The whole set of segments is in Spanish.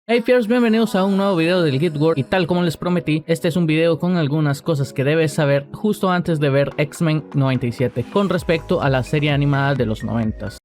Hey Fiers, bienvenidos a un nuevo video del Guild Wars y tal como les prometí, este es un video con algunas cosas que debes saber justo antes de ver X-Men 97 con respecto a la serie animada de los 90s.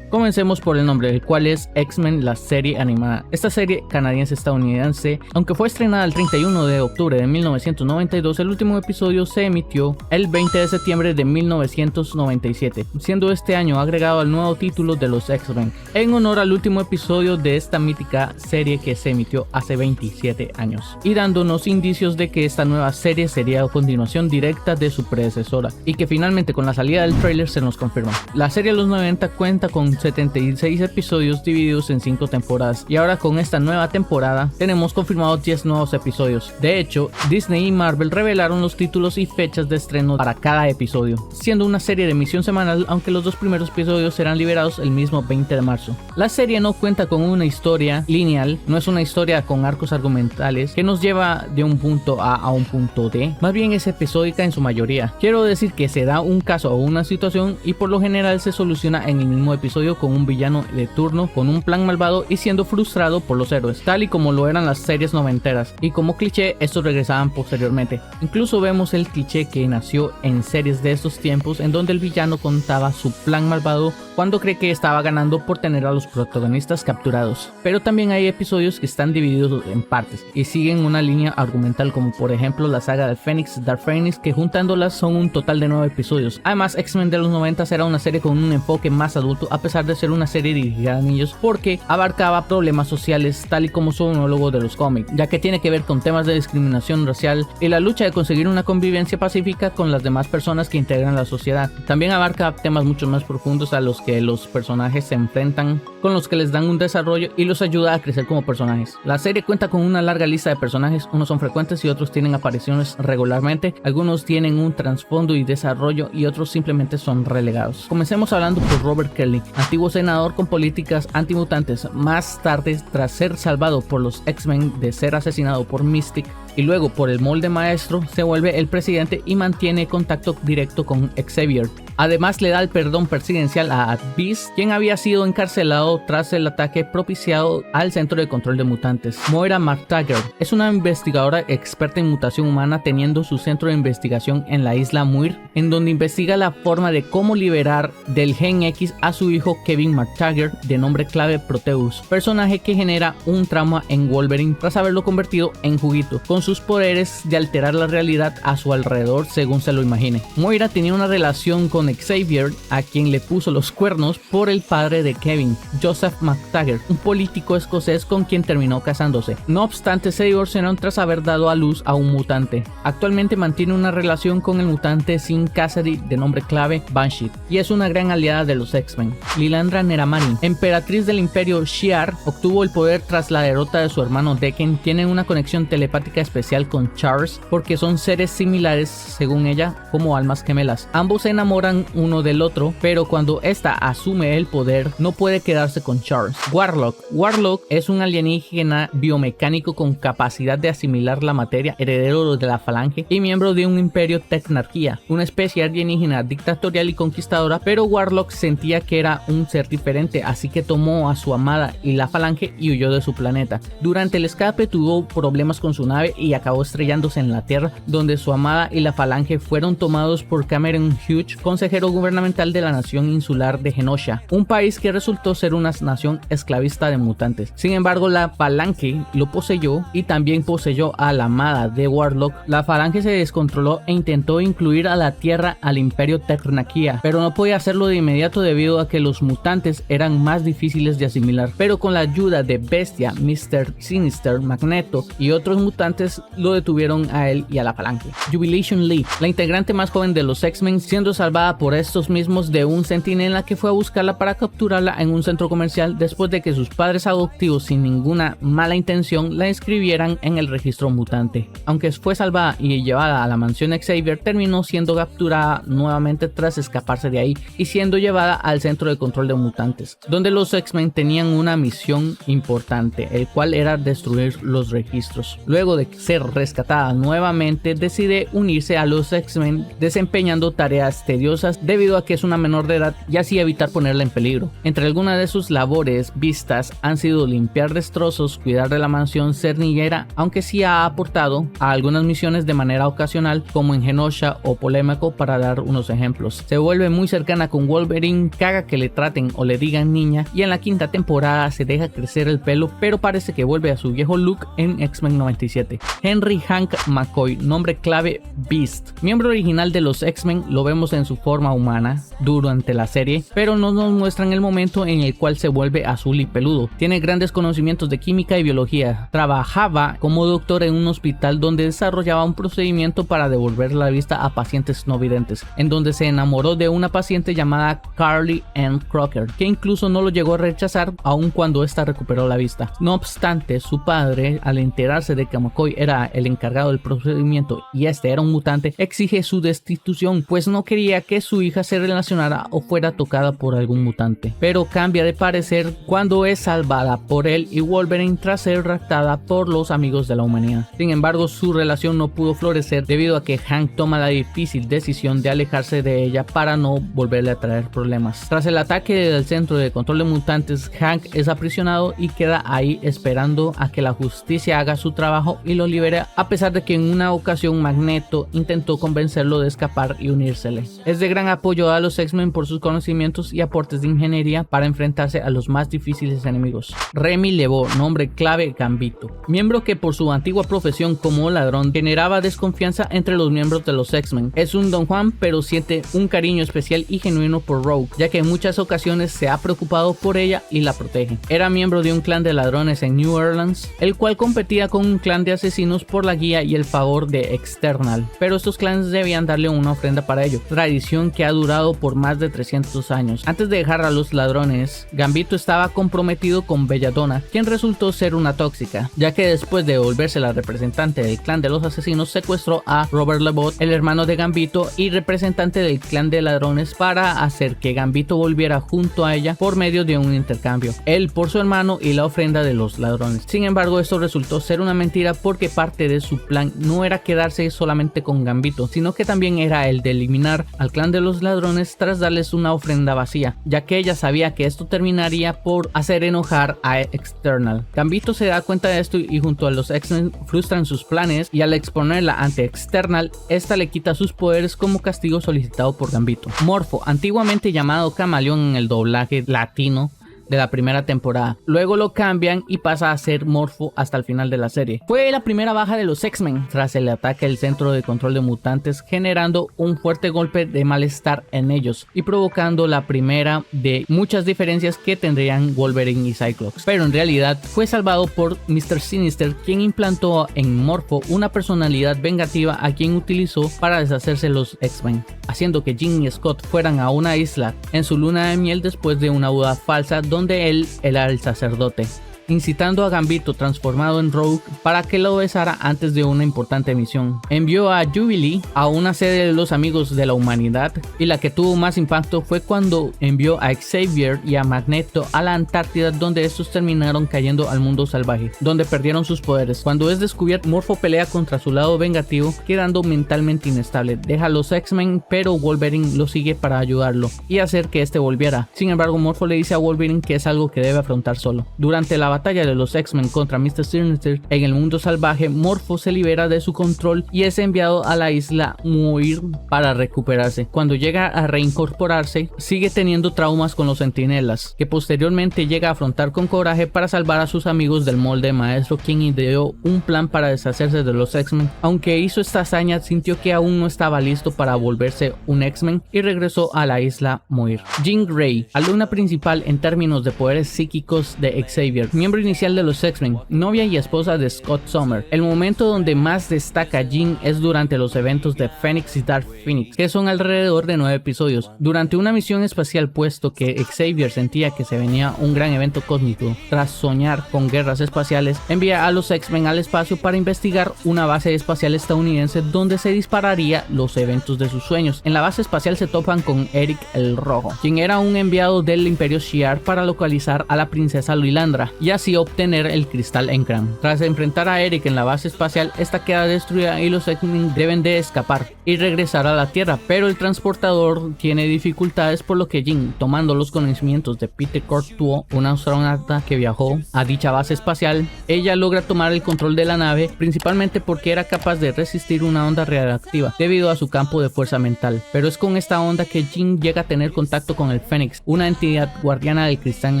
Comencemos por el nombre, el cual es X-Men, la serie animada. Esta serie canadiense-estadounidense, aunque fue estrenada el 31 de octubre de 1992, el último episodio se emitió el 20 de septiembre de 1997, siendo este año agregado al nuevo título de los X-Men, en honor al último episodio de esta mítica serie que se emitió hace 27 años, y dándonos indicios de que esta nueva serie sería a continuación directa de su predecesora, y que finalmente con la salida del trailer se nos confirma. La serie de los 90 cuenta con 76 episodios divididos en 5 temporadas, y ahora con esta nueva temporada tenemos confirmados 10 nuevos episodios. De hecho, Disney y Marvel revelaron los títulos y fechas de estreno para cada episodio, siendo una serie de emisión semanal, aunque los 2 primeros episodios serán liberados el mismo 20 de marzo. La serie no cuenta con una historia lineal, no es una historia con arcos argumentales que nos lleva de un punto A a un punto D, más bien es episódica en su mayoría. Quiero decir que se da un caso o una situación y por lo general se soluciona en el mismo episodio con un villano de turno con un plan malvado y siendo frustrado por los héroes, tal y como lo eran las series noventeras, y como cliché estos regresaban posteriormente. Incluso vemos el cliché que nació en series de estos tiempos, en donde el villano contaba su plan malvado cuando cree que estaba ganando por tener a los protagonistas capturados. Pero también hay episodios que están divididos en partes y siguen una línea argumental, como por ejemplo la saga de Phoenix, Dark Phoenix, que juntándolas son un total de 9 episodios. Además, X-Men de los 90 era una serie con un enfoque más adulto, a pesar de ser una serie dirigida a niños, porque abarcaba problemas sociales tal y como su monólogo de los cómics, ya que tiene que ver con temas de discriminación racial y la lucha de conseguir una convivencia pacífica con las demás personas que integran la sociedad. También abarca temas mucho más profundos a los que los personajes se enfrentan, con los que les dan un desarrollo y los ayuda a crecer como personajes. La serie cuenta con una larga lista de personajes, unos son frecuentes y otros tienen apariciones regularmente, algunos tienen un trasfondo y desarrollo y otros simplemente son relegados. Comencemos hablando por Robert Kelly, antiguo senador con políticas antimutantes. Más tarde, tras ser salvado por los X-Men de ser asesinado por Mystique y luego por el Molde Maestro, se vuelve el presidente y mantiene contacto directo con Xavier. Además, le da el perdón presidencial a Beast, quien había sido encarcelado tras el ataque propiciado al Centro de Control de Mutantes. Moira McTaggart es una investigadora experta en mutación humana, teniendo su centro de investigación en la isla Muir, en donde investiga la forma de cómo liberar del Gen X a su hijo Kevin McTaggart, de nombre clave Proteus, personaje que genera un trauma en Wolverine tras haberlo convertido en juguito, con sus poderes de alterar la realidad a su alrededor según se lo imagine. Moira tenía una relación con Xavier, a quien le puso los cuernos por el padre de Kevin, Joseph McTaggart, un político escocés con quien terminó casándose. No obstante, se divorciaron tras haber dado a luz a un mutante. Actualmente mantiene una relación con el mutante Sin Cassidy, de nombre clave Banshee, y es una gran aliada de los X-Men. Lilandra Neramani, emperatriz del Imperio Shi'ar, obtuvo el poder tras la derrota de su hermano Decken. Tienen una conexión telepática especial con Charles porque son seres similares, según ella, como almas gemelas. Ambos se enamoran uno del otro, pero cuando esta asume el poder no puede quedarse con Charles. Warlock es un alienígena biomecánico con capacidad de asimilar la materia, heredero de la Falange y miembro de un imperio Tecnarquía, una especie alienígena dictatorial y conquistadora, pero Warlock sentía que era un ser diferente, así que tomó a su amada y la Falange y huyó de su planeta. Durante el escape tuvo problemas con su nave y acabó estrellándose en la Tierra, donde su amada y la Falange fueron tomados por Cameron Hughes, consejero gubernamental de la nación insular de Genosha, un país que resultó ser una nación esclavista de mutantes. Sin embargo, la Falange lo poseyó y también poseyó a la amada de Warlock. La Falange se descontroló e intentó incluir a la Tierra al Imperio Tecnarquía, pero no podía hacerlo de inmediato debido a que los mutantes eran más difíciles de asimilar. Pero con la ayuda de Bestia, Mr. Sinister, Magneto y otros mutantes lo detuvieron a él y a la Falange. Jubilation Lee, la integrante más joven de los X-Men, siendo salvada por estos mismos de un centinela que fue a buscarla para capturarla en un centro comercial después de que sus padres adoptivos, sin ninguna mala intención, la inscribieran en el registro mutante. Aunque fue salvada y llevada a la mansión Xavier, terminó siendo capturada nuevamente tras escaparse de ahí y siendo llevada al centro de control de mutantes, donde los X-Men tenían una misión importante, el cual era destruir los registros. Luego de ser rescatada nuevamente, decide unirse a los X-Men desempeñando tareas tediosas debido a que es una menor de edad y así evitar ponerla en peligro. Entre algunas de sus labores vistas han sido limpiar destrozos, cuidar de la mansión cernillera, aunque sí ha aportado a algunas misiones de manera ocasional como en Genosha o Polémico, para dar unos ejemplos. Se vuelve muy cercana con Wolverine, caga que le traten o le digan niña, y en la quinta temporada se deja crecer el pelo, pero parece que vuelve a su viejo look en X-Men 97. Henry Hank McCoy, nombre clave Beast. Miembro original de los X-Men, lo vemos en su forma humana durante la serie, pero no nos muestran el momento en el cual se vuelve azul y peludo. Tiene grandes conocimientos de química y biología. Trabajaba como doctor en un hospital donde desarrollaba un procedimiento para devolver la vista a pacientes no videntes, en donde se enamoró de una paciente llamada Carly Ann Crocker, que incluso no lo llegó a rechazar aun cuando ésta recuperó la vista. No obstante, su padre, al enterarse de que McCoy era el encargado del procedimiento y este era un mutante, exige su destitución, pues no quería que su hija se relacionara o fuera tocada por algún mutante. Pero cambia de parecer cuando es salvada por él y Wolverine tras ser raptada por los amigos de la humanidad. Sin embargo, su relación no pudo florecer debido a que Hank toma la difícil decisión de alejarse de ella para no volverle a traer problemas. Tras el ataque del centro de control de mutantes, Hank es aprisionado y queda ahí esperando a que la justicia haga su trabajo y lo libere, a pesar de que en una ocasión Magneto intentó convencerlo de escapar y unírsele. Es de gran apoyo a los X-Men por sus conocimientos y aportes de ingeniería para enfrentarse a los más difíciles enemigos. Remy Lebeau, nombre clave Gambito. Miembro que por su antigua profesión como ladrón generaba desconfianza entre los miembros de los X-Men. Es un Don Juan, pero siente un cariño especial y genuino por Rogue, ya que en muchas ocasiones se ha preocupado por ella y la protege. Era miembro de un clan de ladrones en New Orleans, el cual competía con un clan de asesinos por la guía y el favor de External, pero estos clanes debían darle una ofrenda para ello, tradición que ha durado por más de 300 años. Antes de dejar a los ladrones, Gambito estaba comprometido con Belladonna, quien resultó ser una tóxica, ya que después de volverse la representante del clan de los asesinos, secuestró a Robert Lebeau, el hermano de Gambito y representante del clan de ladrones, para hacer que Gambito volviera junto a ella por medio de un intercambio, él por su hermano y la ofrenda de los ladrones. Sin embargo, esto resultó ser una mentira, porque parte de su plan no era quedarse solamente con Gambito, sino que también era el de eliminar al clan de los ladrones tras darles una ofrenda vacía, ya que ella sabía que esto terminaría por hacer enojar a External. Gambito se da cuenta de esto y junto a los X-Men frustran sus planes, y al exponerla ante External, esta le quita sus poderes como castigo solicitado por Gambito. Morfo, antiguamente llamado Camaleón en el doblaje latino de la primera temporada, luego lo cambian y pasa a ser Morfo hasta el final de la serie. Fue la primera baja de los X-Men tras el ataque al centro de control de mutantes, generando un fuerte golpe de malestar en ellos y provocando la primera de muchas diferencias que tendrían Wolverine y Cyclops. Pero en realidad fue salvado por Mr. Sinister, quien implantó en Morfo una personalidad vengativa a quien utilizó para deshacerse de los X-Men, haciendo que Jean y Scott fueran a una isla en su luna de miel después de una boda falsa donde él era el sacerdote, incitando a Gambito transformado en Rogue para que lo besara antes de una importante misión. Envió a Jubilee a una sede de los amigos de la humanidad, y la que tuvo más impacto fue cuando envió a Xavier y a Magneto a la Antártida, donde estos terminaron cayendo al mundo salvaje, donde perdieron sus poderes. Cuando es descubierto, Morfo pelea contra su lado vengativo, quedando mentalmente inestable. Deja a los X-Men, pero Wolverine lo sigue para ayudarlo y hacer que este volviera. Sin embargo, Morfo le dice a Wolverine que es algo que debe afrontar solo. Durante la batalla de los X-Men contra Mr. Sinister en el mundo salvaje, Morfo se libera de su control y es enviado a la isla Muir para recuperarse. Cuando llega a reincorporarse, sigue teniendo traumas con los Centinelas, que posteriormente llega a afrontar con coraje para salvar a sus amigos del molde maestro, quien ideó un plan para deshacerse de los X-Men. Aunque hizo esta hazaña, sintió que aún no estaba listo para volverse un X-Men y regresó a la isla Muir. Jean Grey, alumna principal en términos de poderes psíquicos de Xavier, miembro inicial de los X-Men, novia y esposa de Scott Summers. El momento donde más destaca Jean es durante los eventos de Phoenix y Dark Phoenix, que son alrededor de 9 episodios. Durante una misión espacial, puesto que Xavier sentía que se venía un gran evento cósmico tras soñar con guerras espaciales, envía a los X-Men al espacio para investigar una base espacial estadounidense donde se dispararía los eventos de sus sueños. En la base espacial se topan con Eric el Rojo, quien era un enviado del Imperio Shi'ar para localizar a la princesa Lilandra y así obtener el cristal Encran. Tras enfrentar a Eric en la base espacial, esta queda destruida y los X-Men deben de escapar y regresar a la Tierra, pero el transportador tiene dificultades, por lo que Jean, tomando los conocimientos de Peter Courtois, una astronauta que viajó a dicha base espacial, ella logra tomar el control de la nave, principalmente porque era capaz de resistir una onda radioactiva debido a su campo de fuerza mental. Pero es con esta onda que Jean llega a tener contacto con el Fénix, una entidad guardiana del cristal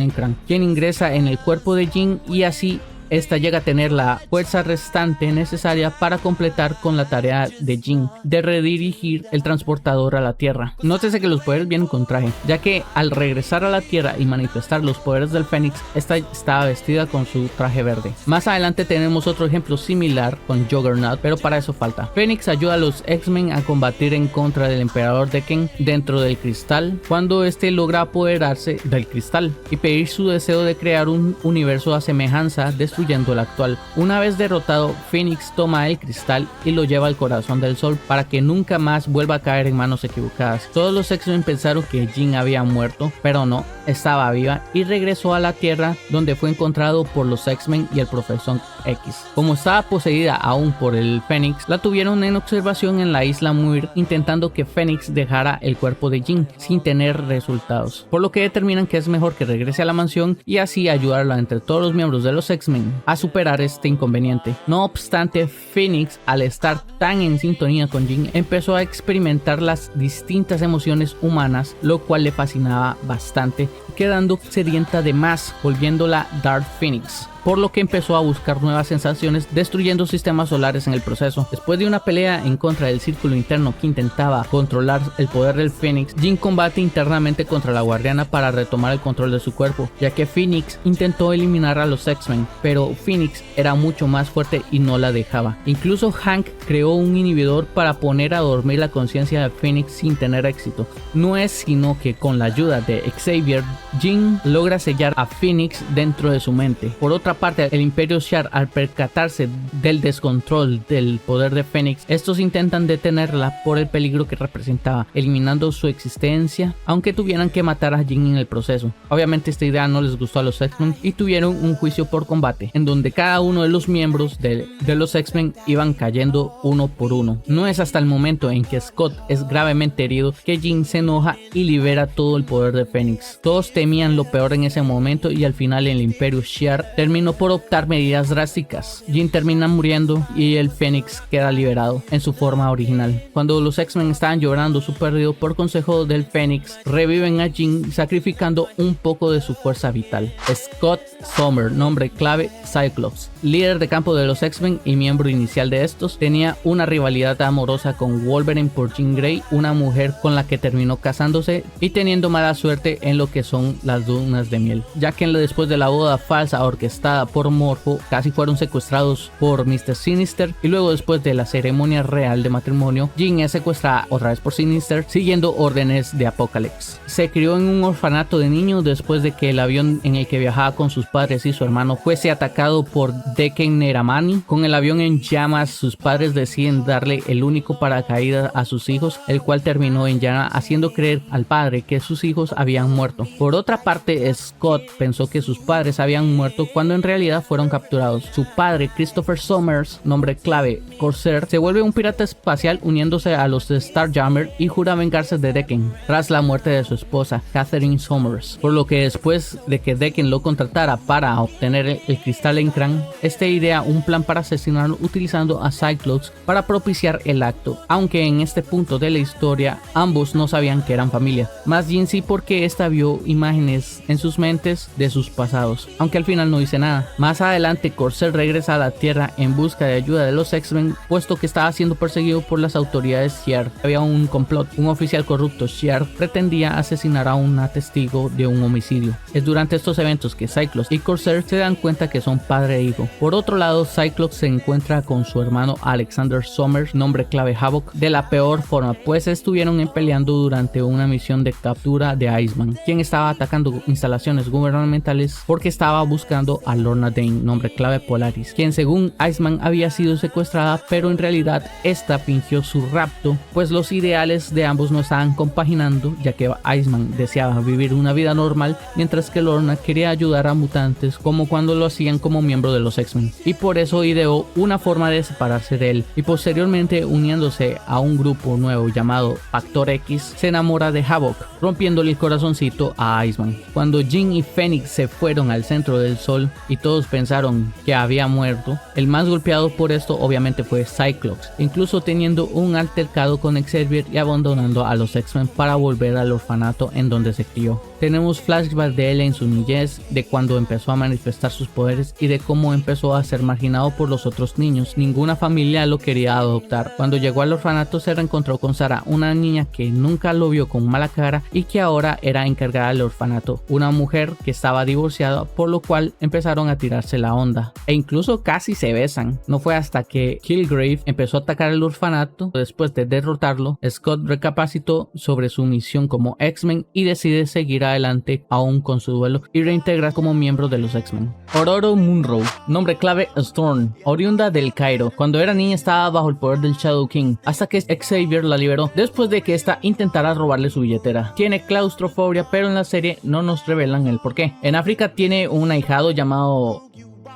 Encran, quien ingresa en el cuerpo de Jean y así esta llega a tener la fuerza restante necesaria para completar con la tarea de Jean de redirigir el transportador a la Tierra. Nótese que los poderes vienen con traje, ya que al regresar a la Tierra y manifestar los poderes del Fénix, esta estaba vestida con su traje verde. Más adelante tenemos otro ejemplo similar con Juggernaut, pero para eso falta. Fénix ayuda a los X-Men a combatir en contra del Emperador Decken dentro del cristal, cuando este logra apoderarse del cristal y pedir su deseo de crear un universo a semejanza de el actual. Una vez derrotado, Fénix toma el cristal y lo lleva al corazón del sol para que nunca más vuelva a caer en manos equivocadas. Todos los X-Men pensaron que Jean había muerto, pero no, estaba viva y regresó a la Tierra, donde fue encontrado por los X-Men y el Profesor X. Como estaba poseída aún por el Fénix, la tuvieron en observación en la isla Muir, intentando que Fénix dejara el cuerpo de Jean sin tener resultados, por lo que determinan que es mejor que regrese a la mansión y así ayudarla entre todos los miembros de los X-Men a superar este inconveniente. No obstante, Fénix, al estar tan en sintonía con Jean, empezó a experimentar las distintas emociones humanas, lo cual le fascinaba bastante, quedando sedienta de más, volviéndola Dark Phoenix, por lo que empezó a buscar nuevas sensaciones, destruyendo sistemas solares en el proceso. Después de una pelea en contra del círculo interno que intentaba controlar el poder del Fénix, Jean combate internamente contra la guardiana para retomar el control de su cuerpo, ya que Fénix intentó eliminar a los X-Men, pero Fénix era mucho más fuerte y no la dejaba. Incluso Hank creó un inhibidor para poner a dormir la conciencia de Fénix sin tener éxito. No es sino que con la ayuda de Xavier, Jean logra sellar a Fénix dentro de su mente. Por otra parte, el Imperio Shi'ar, al percatarse del descontrol del poder de Fénix, estos intentan detenerla por el peligro que representaba, eliminando su existencia, aunque tuvieran que matar a Jean en el proceso. Obviamente esta idea no les gustó a los X-Men y tuvieron un juicio por combate, en donde cada uno de los miembros de los X-Men iban cayendo uno por uno. No es hasta el momento en que Scott es gravemente herido que Jean se enoja y libera todo el poder de Fénix. Todos temían lo peor en ese momento y al final el Imperio Shi'ar terminó por optar medidas drásticas. Jean termina muriendo y el Fénix queda liberado en su forma original. Cuando los X-Men estaban llorando su pérdida, por consejo del Fénix, reviven a Jean sacrificando un poco de su fuerza vital. Scott Summers, nombre clave Cyclops, líder de campo de los X-Men y miembro inicial de estos, tenía una rivalidad amorosa con Wolverine por Jean Grey, una mujer con la que terminó casándose y teniendo mala suerte en lo que son las lunas de miel, ya que después de la boda falsa orquestada por Morpho, casi fueron secuestrados por Mr. Sinister, y luego después de la ceremonia real de matrimonio, Jean es secuestrada otra vez por Sinister, siguiendo órdenes de Apocalypse. Se crió en un orfanato de niños después de que el avión en el que viajaba con sus padres y su hermano fuese atacado por Decken Neramani. Con el avión en llamas, sus padres deciden darle el único paracaídas a sus hijos, el cual terminó en llama, haciendo creer al padre que sus hijos habían muerto. Por otra parte, Scott pensó que sus padres habían muerto cuando en realidad fueron capturados. Su padre, Christopher Summers, nombre clave Corsair, se vuelve un pirata espacial uniéndose a los de Starjammer y jura vengarse de Decken tras la muerte de su esposa, Catherine Summers, por lo que después de que Decken lo contratara para obtener el cristal Encran, este idea un plan para asesinarlo utilizando a Cyclops para propiciar el acto, aunque en este punto de la historia ambos no sabían que eran familia, más bien sí porque esta vio imágenes en sus mentes de sus pasados, aunque al final no dice nada. Más adelante, Corsair regresa a la Tierra en busca de ayuda de los X-Men, puesto que estaba siendo perseguido por las autoridades Shi'ar. Había un complot, un oficial corrupto Shi'ar pretendía asesinar a una testigo de un homicidio. Es durante estos eventos que Cyclops y Corsair se dan cuenta que son padre e hijo. Por otro lado, Cyclops se encuentra con su hermano Alexander Summers, nombre clave Havoc, de la peor forma, pues estuvieron peleando durante una misión de captura de Iceman, quien estaba atacando instalaciones gubernamentales porque estaba buscando a a Lorna Dane, nombre clave Polaris, quien según Iceman había sido secuestrada, pero en realidad esta fingió su rapto, pues los ideales de ambos no estaban compaginando, ya que Iceman deseaba vivir una vida normal, mientras que Lorna quería ayudar a mutantes como cuando lo hacían como miembro de los X-Men, y por eso ideó una forma de separarse de él, y posteriormente uniéndose a un grupo nuevo llamado Factor X, se enamora de Havok, rompiéndole el corazoncito a Iceman. Cuando Jean y Phoenix se fueron al centro del sol y todos pensaron que había muerto, el más golpeado por esto obviamente fue Cyclops, incluso teniendo un altercado con Xavier y abandonando a los X-Men para volver al orfanato en donde se crió. Tenemos flashbacks de él en su niñez, de cuando empezó a manifestar sus poderes y de cómo empezó a ser marginado por los otros niños. Ninguna familia lo quería adoptar. Cuando llegó al orfanato se reencontró con Sarah, una niña que nunca lo vio con mala cara y que ahora era encargada del orfanato, una mujer que estaba divorciada, por lo cual empezaron a tirarse la onda e incluso casi se besan. No fue hasta que Kilgrave empezó a atacar el orfanato. Después de derrotarlo, Scott recapacitó sobre su misión como X-Men y decide seguir adelante aún con su duelo y reintegrar como miembro de los X-Men. Ororo Munro, nombre clave Storm, oriunda del Cairo. Cuando era niña estaba bajo el poder del Shadow King, hasta que Xavier la liberó después de que ésta intentara robarle su billetera. Tiene claustrofobia, pero en la serie no nos revelan el porqué. En África tiene un ahijado llamado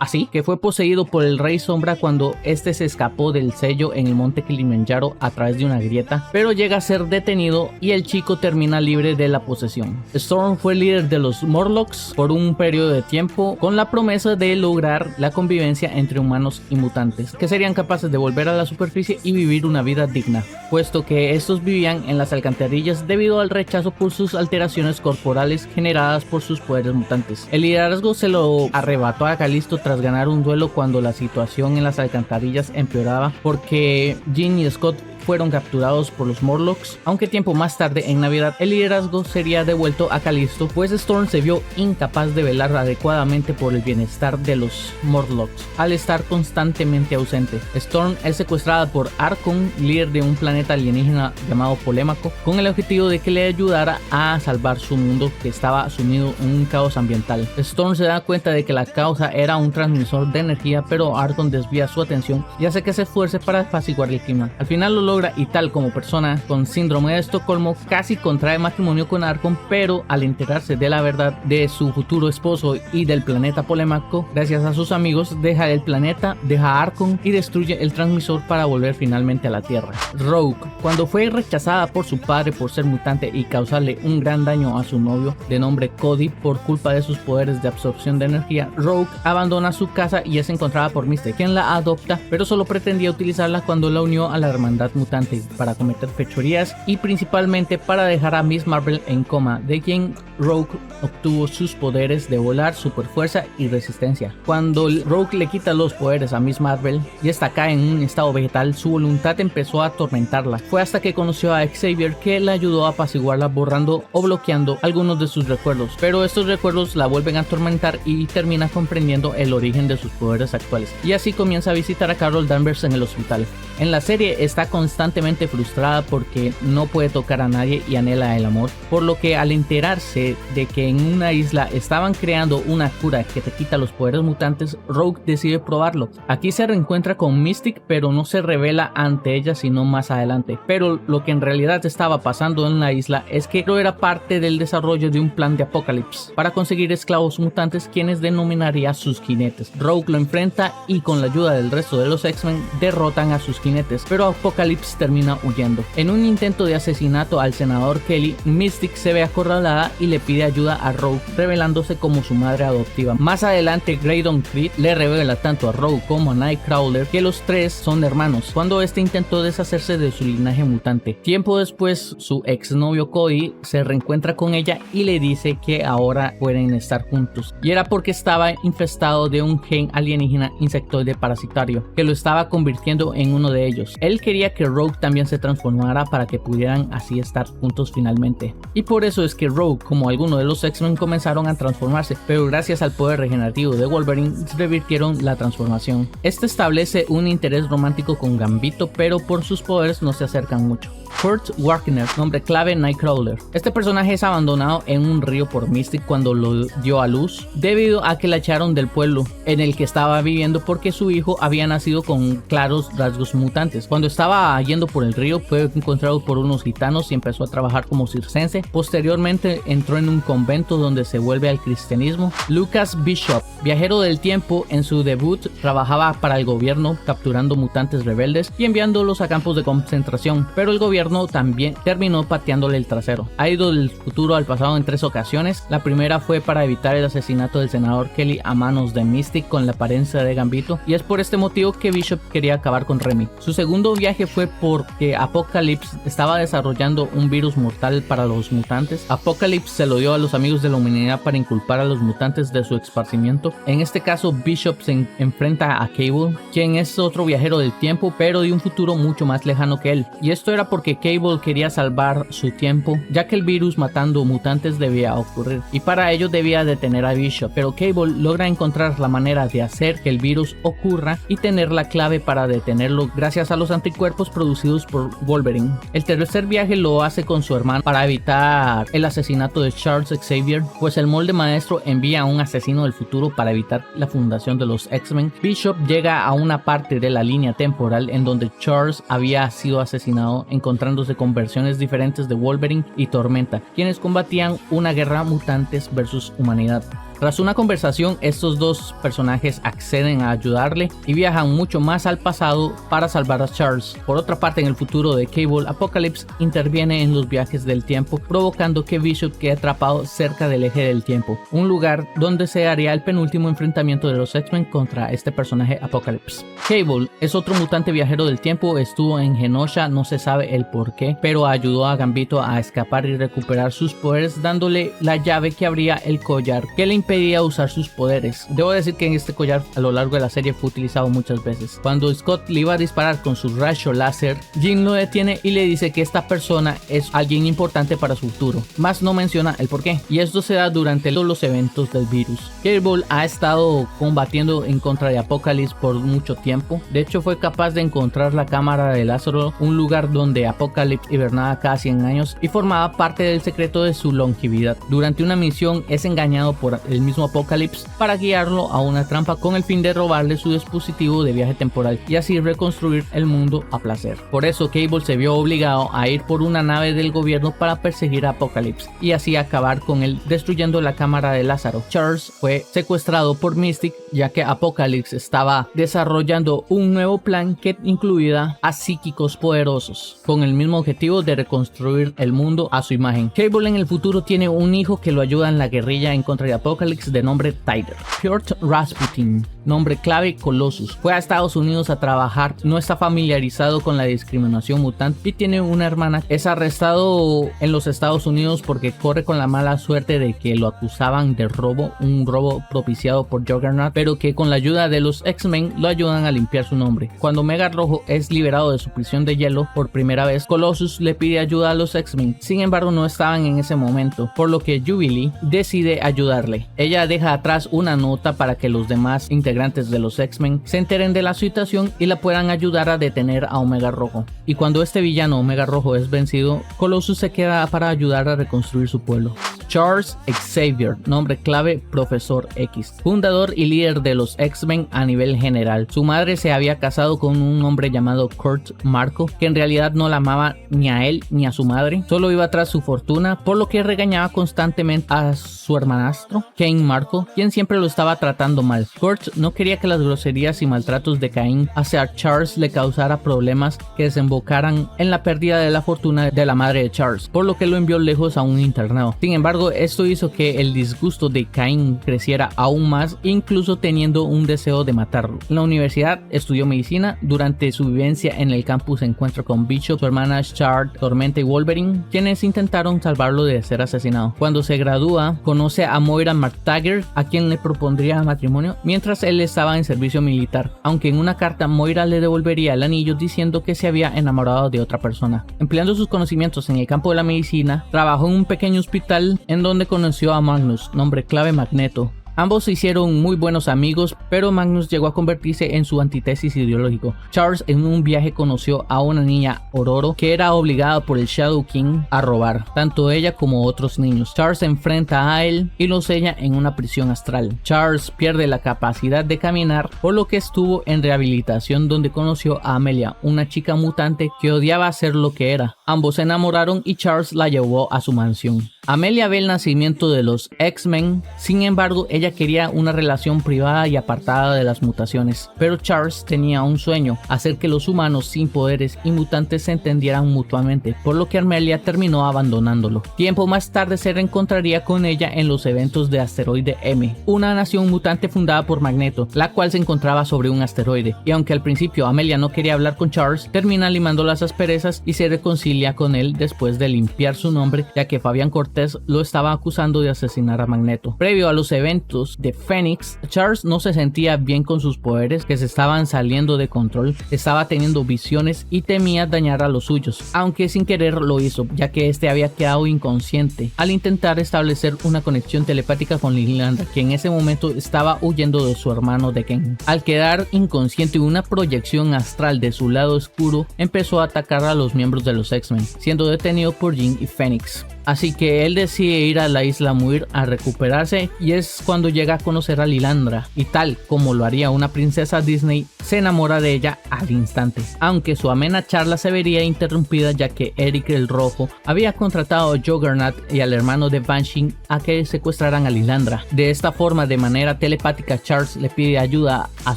así, que fue poseído por el Rey Sombra cuando este se escapó del sello en el monte Kilimanjaro a través de una grieta, pero llega a ser detenido y el chico termina libre de la posesión. Storm fue líder de los Morlocks por un periodo de tiempo, con la promesa de lograr la convivencia entre humanos y mutantes, que serían capaces de volver a la superficie y vivir una vida digna, puesto que estos vivían en las alcantarillas debido al rechazo por sus alteraciones corporales generadas por sus poderes mutantes. El liderazgo se lo arrebató a Calisto tras ganar un duelo cuando la situación en las alcantarillas empeoraba, porque Jean y Scott fueron capturados por los Morlocks, aunque tiempo más tarde en Navidad el liderazgo sería devuelto a Calisto, pues Storm se vio incapaz de velar adecuadamente por el bienestar de los Morlocks al estar constantemente ausente. Storm es secuestrada por Arkon, líder de un planeta alienígena llamado Polémaco, con el objetivo de que le ayudara a salvar su mundo que estaba sumido en un caos ambiental. Storm se da cuenta de que la causa era un transmisor de energía, pero Arkon desvía su atención y hace que se esfuerce para apaciguar el clima. Al final lo logra y tal como persona con síndrome de Estocolmo casi contrae matrimonio con Arkon, pero al enterarse de la verdad de su futuro esposo y del planeta Polémaco, gracias a sus amigos deja el planeta, deja a Arkon y destruye el transmisor para volver finalmente a la Tierra. Rogue, cuando fue rechazada por su padre por ser mutante y causarle un gran daño a su novio de nombre Cody por culpa de sus poderes de absorción de energía, Rogue abandona su casa y es encontrada por Mystique, quien la adopta, pero solo pretendía utilizarla cuando la unió a la hermandad mutante para cometer fechorías y principalmente para dejar a Miss Marvel en coma, de quien Rogue obtuvo sus poderes de volar, superfuerza y resistencia. Cuando Rogue le quita los poderes a Miss Marvel y esta cae en un estado vegetal, su voluntad empezó a atormentarla. Fue hasta que conoció a Xavier que la ayudó a apaciguarla borrando o bloqueando algunos de sus recuerdos, pero estos recuerdos la vuelven a atormentar y termina comprendiendo el origen de sus poderes actuales, y así comienza a visitar a Carol Danvers en el hospital. En la serie está constantemente frustrada porque no puede tocar a nadie y anhela el amor, por lo que al enterarse de que en una isla estaban creando una cura que te quita los poderes mutantes, Rogue decide probarlo. Aquí se reencuentra con Mystique, pero no se revela ante ella sino más adelante. Pero lo que en realidad estaba pasando en la isla es que no era parte del desarrollo de un plan de Apokolips para conseguir esclavos mutantes, quienes denominaría sus jinetes. Rogue lo enfrenta y con la ayuda del resto de los X-Men derrotan a sus jinetes, pero Apokolips termina huyendo. En un intento de asesinato al senador Kelly, Mystique se ve acorralada y le pide ayuda a Rogue, revelándose como su madre adoptiva. Más adelante, Graydon Creed le revela tanto a Rogue como a Nightcrawler que los tres son hermanos, cuando este intentó deshacerse de su linaje mutante. Tiempo después, su exnovio Cody se reencuentra con ella y le dice que ahora pueden estar juntos, y era porque estaba infestado de un gen alienígena insectoide parasitario que lo estaba convirtiendo en uno de ellos. Él quería que Rogue también se transformara para que pudieran así estar juntos finalmente, y por eso es que Rogue como como algunos de los X-Men comenzaron a transformarse, pero gracias al poder regenerativo de Wolverine revirtieron la transformación. Este establece un interés romántico con Gambito, pero por sus poderes no se acercan mucho. Kurt Wagner, nombre clave Nightcrawler. Este personaje es abandonado en un río por Mystic cuando lo dio a luz, debido a que la echaron del pueblo en el que estaba viviendo porque su hijo había nacido con claros rasgos mutantes. Cuando estaba yendo por el río fue encontrado por unos gitanos y empezó a trabajar como circense. Posteriormente entró en un convento donde se vuelve al cristianismo. Lucas Bishop, viajero del tiempo, en su debut trabajaba para el gobierno capturando mutantes rebeldes y enviándolos a campos de concentración, pero el gobierno también terminó pateándole el trasero. Ha ido del futuro al pasado en 3 ocasiones. La primera fue para evitar el asesinato del senador Kelly a manos de Mystic con la apariencia de Gambito, y es por este motivo que Bishop quería acabar con Remy. Su segundo viaje fue porque Apocalypse estaba desarrollando un virus mortal para los mutantes. Apocalypse se lo dio a los amigos de la humanidad para inculpar a los mutantes de su esparcimiento. En este caso Bishop se enfrenta a Cable, quien es otro viajero del tiempo pero de un futuro mucho más lejano que él, y esto era porque Cable quería salvar su tiempo, ya que el virus matando mutantes debía ocurrir, y para ello debía detener a Bishop, pero Cable logra encontrar la manera de hacer que el virus ocurra y tener la clave para detenerlo gracias a los anticuerpos producidos por Wolverine. El tercer viaje lo hace con su hermano para evitar el asesinato de Charles Xavier, pues el molde maestro envía a un asesino del futuro para evitar la fundación de los X-Men. Bishop llega a una parte de la línea temporal en donde Charles había sido asesinado, encontrándose con versiones diferentes de Wolverine y Tormenta, quienes combatían una guerra mutantes versus humanidad. Tras una conversación, estos dos personajes acceden a ayudarle y viajan mucho más al pasado para salvar a Charles. Por otra parte, en el futuro de Cable, Apocalypse interviene en los viajes del tiempo, provocando que Bishop quede atrapado cerca del eje del tiempo, un lugar donde se haría el penúltimo enfrentamiento de los X-Men contra este personaje Apocalypse. Cable es otro mutante viajero del tiempo, estuvo en Genosha, no se sabe el por qué, pero ayudó a Gambito a escapar y recuperar sus poderes, dándole la llave que abría el collar que le impedía usar sus poderes. Debo decir que en este collar a lo largo de la serie fue utilizado muchas veces. Cuando Scott le iba a disparar con su rayo láser, Jean lo detiene y le dice que esta persona es alguien importante para su futuro, más no menciona el por qué, y esto se da durante los eventos del virus. Cable ha estado combatiendo en contra de Apocalypse por mucho tiempo. De hecho, fue capaz de encontrar la cámara de Lázaro, un lugar donde Apocalypse hibernaba cada 100 años y formaba parte del secreto de su longevidad. Durante una misión es engañado por el mismo Apocalypse para guiarlo a una trampa con el fin de robarle su dispositivo de viaje temporal y así reconstruir el mundo a placer. Por eso Cable se vio obligado a ir por una nave del gobierno para perseguir a Apocalypse y así acabar con él, destruyendo la cámara de Lázaro. Charles fue secuestrado por Mystic, ya que Apocalypse estaba desarrollando un nuevo plan que incluía a psíquicos poderosos con el mismo objetivo de reconstruir el mundo a su imagen. Cable en el futuro tiene un hijo que lo ayuda en la guerrilla en contra de Apocalypse de nombre Tyler. Piotr Rasputin, nombre clave Colossus, fue a Estados Unidos a trabajar, no está familiarizado con la discriminación mutante y tiene una hermana. Es arrestado en los Estados Unidos porque corre con la mala suerte de que lo acusaban de robo, un robo propiciado por Juggernaut, pero que con la ayuda de los X-Men lo ayudan a limpiar su nombre. Cuando Omega Rojo es liberado de su prisión de hielo por primera vez, Colossus le pide ayuda a los X-Men, sin embargo no estaban en ese momento, por lo que Jubilee decide ayudarle. Ella deja atrás una nota para que los demás integrantes de los X-Men se enteren de la situación y la puedan ayudar a detener a Omega Rojo. Y cuando este villano Omega Rojo es vencido, Colossus se queda para ayudar a reconstruir su pueblo. Charles Xavier, nombre clave Profesor X, fundador y líder de los X-Men a nivel general. Su madre se había casado con un hombre llamado Kurt Marco, que en realidad no la amaba ni a él ni a su madre, solo iba tras su fortuna, por lo que regañaba constantemente a su hermanastro, Cain Marco, quien siempre lo estaba tratando mal. Kurt no quería que las groserías y maltratos de Cain hacia Charles le causara problemas que desembocaran en la pérdida de la fortuna de la madre de Charles, por lo que lo envió lejos a un internado. Sin embargo, esto hizo que el disgusto de Cain creciera aún más, incluso teniendo un deseo de matarlo. En la universidad estudió medicina. Durante su vivencia en el campus se encuentra con Bishop, su hermana Shard, Tormenta y Wolverine, quienes intentaron salvarlo de ser asesinado. Cuando se gradúa, conoce a Moira McTaggart, a quien le propondría matrimonio mientras él estaba en servicio militar, aunque en una carta Moira le devolvería el anillo diciendo que se había enamorado de otra persona. Empleando sus conocimientos en el campo de la medicina, trabajó en un pequeño hospital en donde conoció a Magnus, nombre clave Magneto. Ambos se hicieron muy buenos amigos, pero Magnus llegó a convertirse en su antítesis ideológico. Charles en un viaje conoció a una niña, Ororo, que era obligada por el Shadow King a robar, tanto ella como otros niños. Charles se enfrenta a él y lo sella en una prisión astral. Charles pierde la capacidad de caminar, por lo que estuvo en rehabilitación donde conoció a Amelia, una chica mutante que odiaba ser lo que era. Ambos se enamoraron y Charles la llevó a su mansión. Amelia ve el nacimiento de los X-Men, sin embargo ella quería una relación privada y apartada de las mutaciones, pero Charles tenía un sueño, hacer que los humanos sin poderes y mutantes se entendieran mutuamente, por lo que Amelia terminó abandonándolo. Tiempo más tarde se reencontraría con ella en los eventos de Asteroide M, una nación mutante fundada por Magneto, la cual se encontraba sobre un asteroide, y aunque al principio Amelia no quería hablar con Charles, termina limando las asperezas y se reconcilia con él después de limpiar su nombre, ya que Fabián Cortés lo estaba acusando de asesinar a Magneto. Previo a los eventos de Phoenix, Charles no se sentía bien con sus poderes que se estaban saliendo de control, estaba teniendo visiones y temía dañar a los suyos, aunque sin querer lo hizo, ya que este había quedado inconsciente al intentar establecer una conexión telepática con Lilandra, que en ese momento estaba huyendo de su hermano Decken. Al quedar inconsciente, una proyección astral de su lado oscuro empezó a atacar a los miembros de los X-Men, siendo detenido por Jean y Phoenix. Así que él decide ir a la isla Muir a recuperarse, y es cuando llega a conocer a Lilandra, y tal como lo haría una princesa Disney, se enamora de ella al instante, aunque su amena charla se vería interrumpida ya que Eric el Rojo había contratado a Juggernaut y al hermano de Banshee a que secuestraran a Lilandra. De esta forma, de manera telepática, Charles le pide ayuda a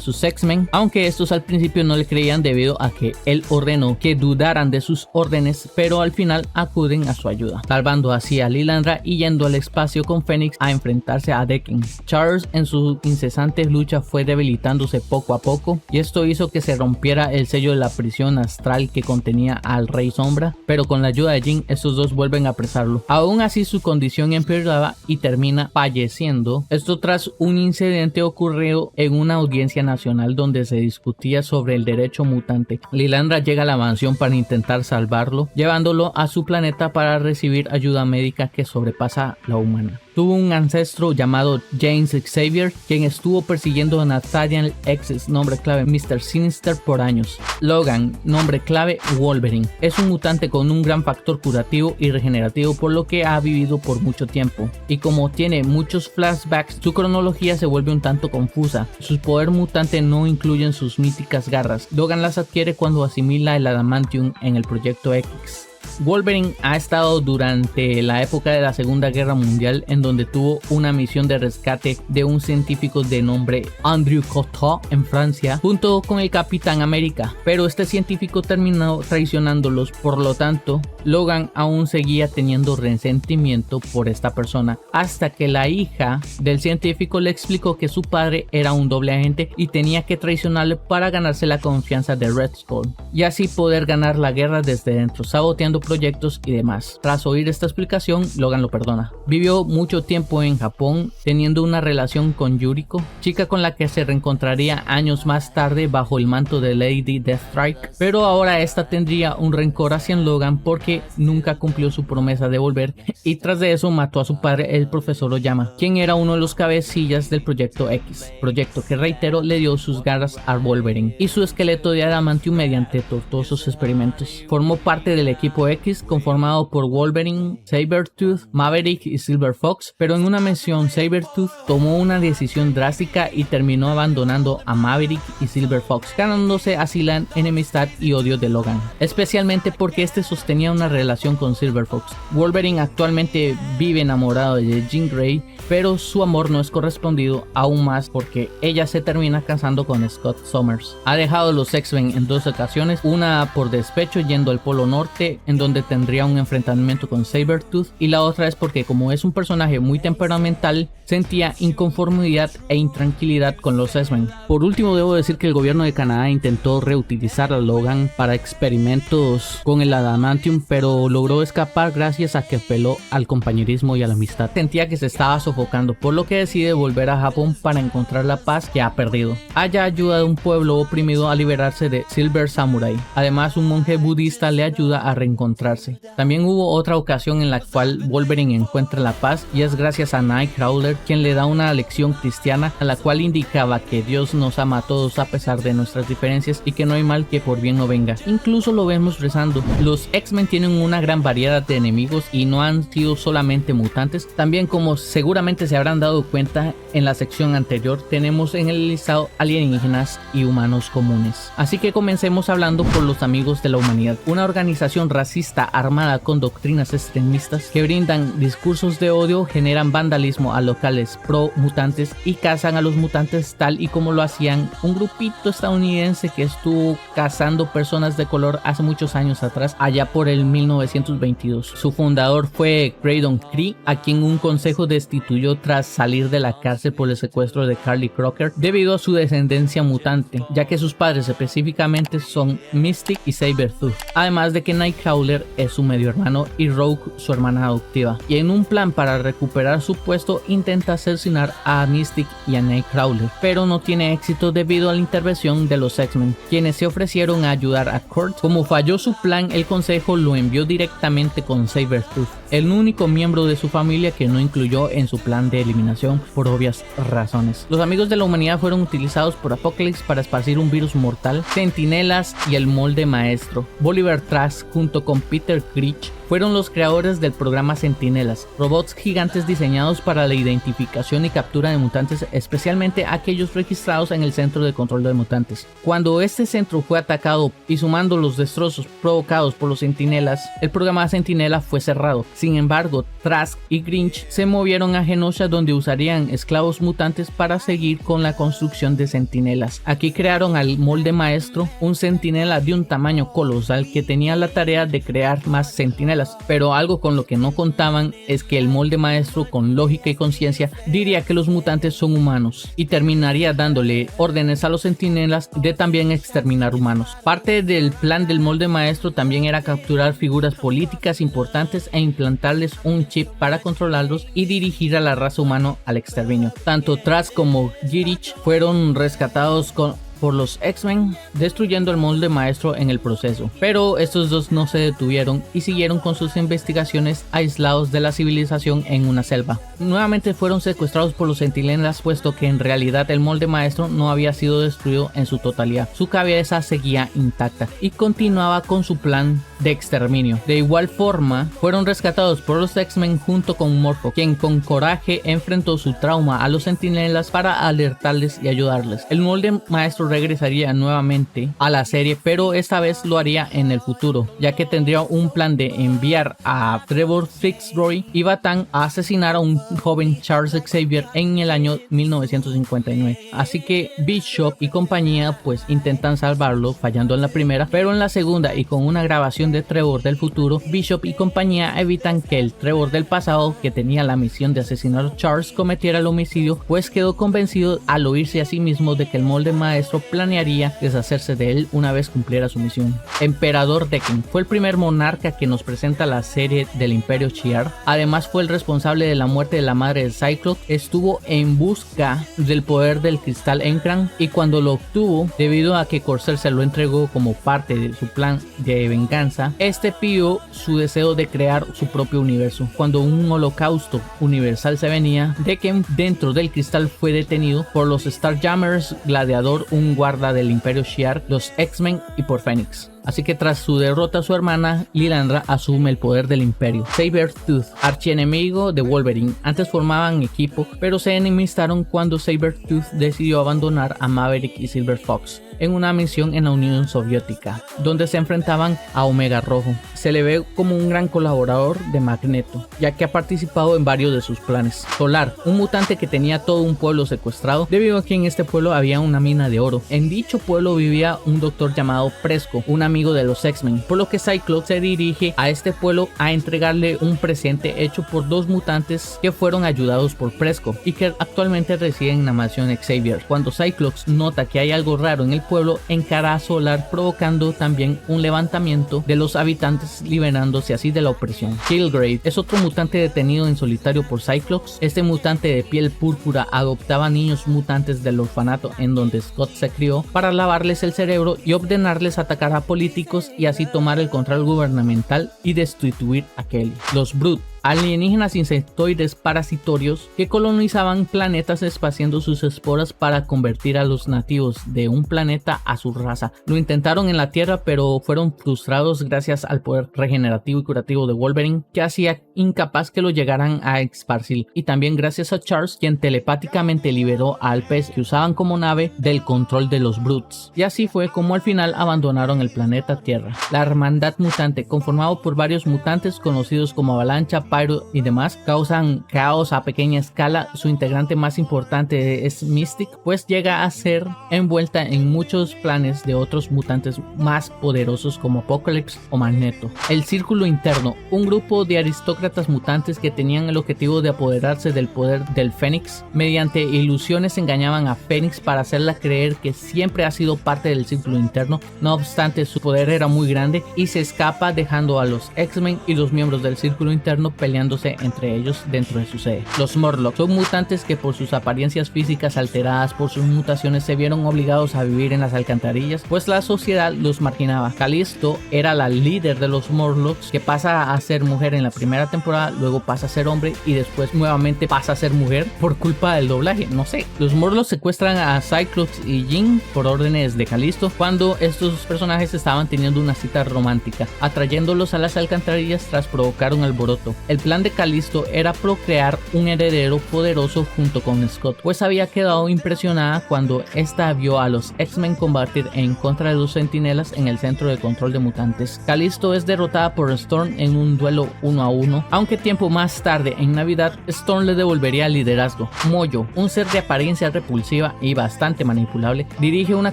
sus X-Men, aunque estos al principio no le creían debido a que él ordenó que dudaran de sus órdenes, pero al final acuden a su ayuda, salvando así a Lilandra y yendo al espacio con Phoenix a enfrentarse a Decken. Charles en su incesante lucha fue debilitándose poco a poco, y esto hizo que se rompiera el sello de la prisión astral que contenía al Rey Sombra, pero con la ayuda de Jean estos dos vuelven a apresarlo. Aún así su condición empeoraba y termina falleciendo, esto tras un incidente ocurrido en una audiencia nacional donde se discutía sobre el derecho mutante. Lilandra llega a la mansión para intentar salvarlo, llevándolo a su planeta para recibir ayuda médica que sobrepasa la humana. Tuvo un ancestro llamado James Xavier, quien estuvo persiguiendo a Nathaniel X, nombre clave Mr. Sinister, por años. Logan, nombre clave Wolverine, es un mutante con un gran factor curativo y regenerativo, por lo que ha vivido por mucho tiempo, y como tiene muchos flashbacks, su cronología se vuelve un tanto confusa. Sus poderes mutantes no incluyen sus míticas garras. Logan las adquiere cuando asimila el adamantium en el Proyecto X. Wolverine ha estado durante la época de la Segunda Guerra Mundial, en donde tuvo una misión de rescate de un científico de nombre Andrew Coteau en Francia, junto con el Capitán América, pero este científico terminó traicionándolos. Por lo tanto, Logan aún seguía teniendo resentimiento por esta persona, hasta que la hija del científico le explicó que su padre era un doble agente y tenía que traicionarle para ganarse la confianza de Red Skull, y así poder ganar la guerra desde dentro, saboteando proyectos y demás. Tras oír esta explicación, Logan lo perdona. Vivió mucho tiempo en Japón, teniendo una relación con Yuriko, chica con la que se reencontraría años más tarde bajo el manto de Lady Deathstrike, pero ahora esta tendría un rencor hacia Logan porque nunca cumplió su promesa de volver, y tras de eso mató a su padre, el profesor Oyama, quien era uno de los cabecillas del Proyecto X, proyecto que, reitero, le dio sus garras a Wolverine y su esqueleto de adamantium mediante tortuosos experimentos. Formó parte del equipo X, conformado por Wolverine, Sabretooth, Maverick y Silver Fox, pero en una misión Sabretooth tomó una decisión drástica y terminó abandonando a Maverick y Silver Fox, ganándose así la enemistad y odio de Logan, especialmente porque este sostenía una relación con Silver Fox. Wolverine actualmente vive enamorado de Jean Grey, pero su amor no es correspondido, aún más porque ella se termina casando con Scott Summers. Ha dejado los X-Men en dos ocasiones, una por despecho yendo al Polo Norte, en donde tendría un enfrentamiento con Sabretooth, y la otra es porque, como es un personaje muy temperamental, sentía inconformidad e intranquilidad con los X-Men. Por último, debo decir que el gobierno de Canadá intentó reutilizar a Logan para experimentos con el adamantium, pero logró escapar gracias a que apeló al compañerismo y a la amistad. Sentía que se estaba sofocando, por lo que decide volver a Japón para encontrar la paz que ha perdido. Allá ayuda a un pueblo oprimido a liberarse de Silver Samurai. Además, un monje budista le ayuda a reencontrar encontrarse. También hubo otra ocasión en la cual Wolverine encuentra la paz, y es gracias a Nightcrawler, quien le da una lección cristiana a la cual indicaba que Dios nos ama a todos a pesar de nuestras diferencias y que no hay mal que por bien no venga. Incluso lo vemos rezando. Los X-Men tienen una gran variedad de enemigos y no han sido solamente mutantes. También, como seguramente se habrán dado cuenta en la sección anterior, tenemos en el listado alienígenas y humanos comunes. Así que comencemos hablando por los Amigos de la Humanidad, una organización racista armada con doctrinas extremistas que brindan discursos de odio, generan vandalismo a locales pro mutantes y cazan a los mutantes tal y como lo hacían un grupito estadounidense que estuvo cazando personas de color hace muchos años atrás, allá por el 1922. Su fundador fue Graydon Cree, a quien un consejo destituyó tras salir de la cárcel por el secuestro de Carly Crocker debido a su descendencia mutante, ya que sus padres específicamente son Mystic y Sabretooth, además de que Nightcrawler es su medio hermano y Rogue su hermana adoptiva, y en un plan para recuperar su puesto intenta asesinar a Mystic y a Nightcrawler, pero no tiene éxito debido a la intervención de los X-Men, quienes se ofrecieron a ayudar a Kurt. Como falló su plan, el consejo lo envió directamente con Sabretooth, el único miembro de su familia que no incluyó en su plan de eliminación por obvias razones. Los Amigos de la Humanidad fueron utilizados por Apocalypse para esparcir un virus mortal, Centinelas y el Molde Maestro. Bolivar Trask junto con Peter Creech fueron los creadores del programa Centinelas, robots gigantes diseñados para la identificación y captura de mutantes, especialmente aquellos registrados en el Centro de Control de Mutantes. Cuando este centro fue atacado y sumando los destrozos provocados por los Centinelas, el programa Centinela fue cerrado. Sin embargo, Trask y Grinch se movieron a Genosha, donde usarían esclavos mutantes para seguir con la construcción de Centinelas. Aquí crearon al Molde Maestro, un Centinela de un tamaño colosal que tenía la tarea de crear más Centinelas. Pero algo con lo que no contaban es que el Molde Maestro, con lógica y conciencia, diría que los mutantes son humanos y terminaría dándole órdenes a los Centinelas de también exterminar humanos. Parte del plan del Molde Maestro también era capturar figuras políticas importantes e implantarles un chip para controlarlos y dirigir a la raza humana al exterminio. Tanto Trask como Girich fueron rescatados por los X-Men, destruyendo el Molde Maestro en el proceso. Pero estos dos no se detuvieron y siguieron con sus investigaciones aislados de la civilización en una selva. Nuevamente fueron secuestrados por los Centinelas, puesto que en realidad el Molde Maestro no había sido destruido en su totalidad. Su cabeza seguía intacta y continuaba con su plan de exterminio. De igual forma, fueron rescatados por los X-Men junto con Morpho, quien con coraje enfrentó su trauma a los Centinelas para alertarles y ayudarles. El Molde Maestro regresaría nuevamente a la serie, pero esta vez lo haría en el futuro, ya que tendría un plan de enviar a Trevor Fitzroy y Batan a asesinar a un joven Charles Xavier en el año 1959. Así que Bishop y compañía pues intentan salvarlo, fallando en la primera, pero en la segunda y con una grabación de Trevor del futuro, Bishop y compañía evitan que el Trevor del pasado, que tenía la misión de asesinar a Charles, cometiera el homicidio, pues quedó convencido al oírse a sí mismo de que el Molde Maestro planearía deshacerse de él una vez cumpliera su misión. Emperador Decken fue el primer monarca que nos presenta la serie del Imperio Shi'ar. Además fue el responsable de la muerte de la madre de Cyclops. Estuvo en busca del poder del cristal Encran y cuando lo obtuvo, debido a que Corsair se lo entregó como parte de su plan de venganza, este pidió su deseo de crear su propio universo. Cuando un holocausto universal se venía, Decken dentro del cristal fue detenido por los Starjammers, Gladiador, un guarda del Imperio Shi'ar, los X-Men y por Phoenix. Así que tras su derrota a su hermana, Lilandra asume el poder del imperio. Sabretooth, archienemigo de Wolverine, antes formaban equipo, pero se enemistaron cuando Sabretooth decidió abandonar a Maverick y Silver Fox en una misión en la Unión Soviética, donde se enfrentaban a Omega Rojo. Se le ve como un gran colaborador de Magneto, ya que ha participado en varios de sus planes. Solar, un mutante que tenía todo un pueblo secuestrado, debido a que en este pueblo había una mina de oro. En dicho pueblo vivía un doctor llamado Presco, un amigo de los X-Men, por lo que Cyclops se dirige a este pueblo a entregarle un presente hecho por dos mutantes que fueron ayudados por Presco y que actualmente residen en la mansión Xavier. Cuando Cyclops nota que hay algo raro en el pueblo en Kara Solar, provocando también un levantamiento de los habitantes, liberándose así de la opresión. Killgrave es otro mutante detenido en solitario por Cyclops. Este mutante de piel púrpura adoptaba niños mutantes del orfanato en donde Scott se crió para lavarles el cerebro y ordenarles atacar a políticos y así tomar el control gubernamental y destituir a Kelly. Los Brute, alienígenas insectoides parasitorios que colonizaban planetas esparciendo sus esporas para convertir a los nativos de un planeta a su raza. Lo intentaron en la Tierra, pero fueron frustrados gracias al poder regenerativo y curativo de Wolverine, que hacía incapaz que lo llegaran a esparcir, y también gracias a Charles, quien telepáticamente liberó al pez que usaban como nave del control de los Brutes. Y así fue como al final abandonaron el planeta Tierra. La Hermandad Mutante, conformado por varios mutantes conocidos como Avalancha, Pyro y demás, causan caos a pequeña escala. Su integrante más importante es Mystic, pues llega a ser envuelta en muchos planes de otros mutantes más poderosos como Apocalypse o Magneto. El Círculo Interno, un grupo de aristócratas mutantes que tenían el objetivo de apoderarse del poder del Fénix. Mediante ilusiones engañaban a Fénix para hacerla creer que siempre ha sido parte del Círculo Interno. No obstante, su poder era muy grande y se escapa, dejando a los X-Men y los miembros del Círculo Interno peleándose entre ellos dentro de su sede. Los Morlocks son mutantes que por sus apariencias físicas alteradas por sus mutaciones se vieron obligados a vivir en las alcantarillas, pues la sociedad los marginaba. Callisto era la líder de los Morlocks, que pasa a ser mujer en la primera temporada, luego pasa a ser hombre y después nuevamente pasa a ser mujer por culpa del doblaje, no sé. Los Morlocks secuestran a Cyclops y Jean por órdenes de Callisto cuando estos personajes estaban teniendo una cita romántica, atrayéndolos a las alcantarillas tras provocar un alboroto. El plan de Callisto era procrear un heredero poderoso junto con Scott, pues había quedado impresionada cuando esta vio a los X-Men combatir en contra de los Centinelas en el centro de control de mutantes. Callisto es derrotada por Storm en un duelo 1 a 1, aunque tiempo más tarde, en Navidad, Storm le devolvería el liderazgo. Mojo, un ser de apariencia repulsiva y bastante manipulable, dirige una